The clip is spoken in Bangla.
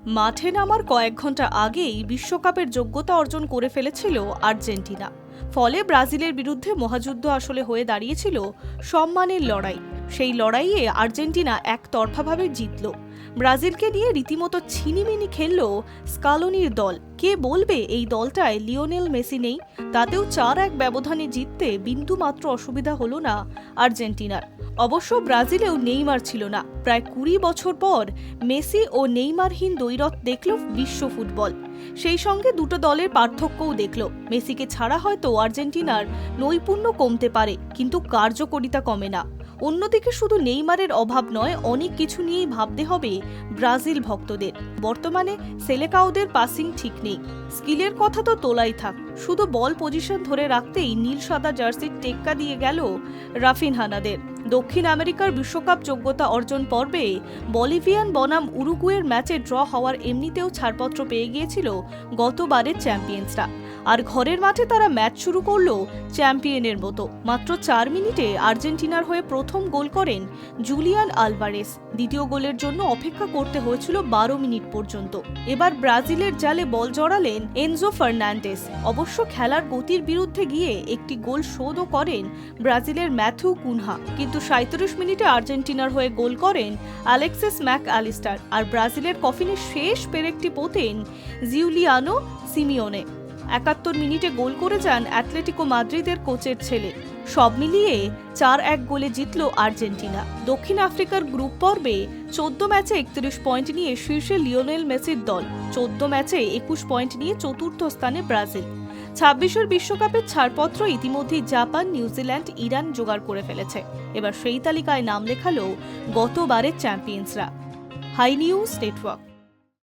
মাঠে নামার কয়েক ঘন্টা আগেই বিশ্বকাপের যোগ্যতা অর্জন করে ফেলেছিল আর্জেন্টিনা। ফলে ব্রাজিলের বিরুদ্ধে মহাযুদ্ধ আসলে হয়ে দাঁড়িয়েছিল সম্মানের লড়াই। সেই লড়াইয়ে আর্জেন্টিনা একতরফাভাবে জিতল। ব্রাজিলকে নিয়ে রীতিমতো ছিনিমিনি খেলল স্কালোনির দল। কে বলবে এই দলটায় লিওনেল মেসি নেই? তাতেও 4-1 ব্যবধানে জিততে বিন্দুমাত্র অসুবিধা হলো না আর্জেন্টিনার। অবশ্য ব্রাজিলেও নেইমার ছিল না। প্রায় 20 বছর পর মেসি ও নেইমারহীন দ্বৈরথ দেখল বিশ্ব ফুটবল। সেই সঙ্গে দুটো দলের পার্থক্যও দেখল। মেসিকে ছাড়া হয়তো আর্জেন্টিনার নৈপুণ্য কমতে পারে, কিন্তু কার্যকরিতা কমে না। অন্যদিকে শুধু নেইমারের অভাব নয়, অনেক কিছু নিয়েই ভাবতে হবে ব্রাজিল ভক্তদের। বর্তমানে সেলেকাওদের পাসিং ঠিক নেই। স্কিলের কথা তো তোলাই থাক, শুধু বল পজিশন ধরে রাখতেই নীল সাদা জার্সির টেক্কা দিয়ে গেল রাফিনহানাদের। দক্ষিণ আমেরিকার বিশ্বকাপ যোগ্যতা অর্জন পর্বে বলিভিয়ান বনাম উরুগুয়ের ম্যাচে ড্র হওয়ার এমনিতেও ছাড়পত্র পেয়ে গিয়েছিল গতবারের চ্যাম্পিয়ন্সরা। আর ঘরের মাঠে তারা ম্যাচ শুরু করলো চ্যাম্পিয়নের মতো। মাত্র 4 মিনিটে আর্জেন্টিনার হয়ে প্রথম গোল করেন জুলিয়ান আলভারেস। দ্বিতীয় গোলের জন্য অপেক্ষা করতে হয়েছিল 12 মিনিট পর্যন্ত। এবার ব্রাজিলের জালে বল জড়ালেন এনজো ফার্নান্ডেস। অবশ্য খেলার গতির বিরুদ্ধে গিয়ে একটি গোল শোধও করেন ব্রাজিলের ম্যাথিউ কুনহা। কিন্তু 37 মিনিটে আর্জেন্টিনার হয়ে গোল করেন অ্যালেক্সিস ম্যাক অ্যালিস্টার। আর ব্রাজিলের কফিনে শেষ পেরেকটি পোতেন জিউলিয়ানো সিমিওনে। 71 মিনিটে গোল করে যান অ্যাটলেটিকো মাদ্রিদের কোচের ছেলে। সব মিলিয়ে 4-1 গোলে জিতল আর্জেন্টিনা। দক্ষিণ আফ্রিকার গ্রুপ পর্বে 14 ম্যাচে 31 পয়েন্ট নিয়ে শীর্ষে লিওনেল মেসির দল। 14 ম্যাচে 21 পয়েন্ট নিয়ে চতুর্থ স্থানে ব্রাজিল। 26-এর বিশ্বকাপের ছাড়পত্র ইতিমধ্যেই জাপান, নিউজিল্যান্ড, ইরান জোগাড় করে ফেলেছে। এবার সেই তালিকায় নাম লেখালো গতবারের চ্যাম্পিয়ন্সরা। High news network.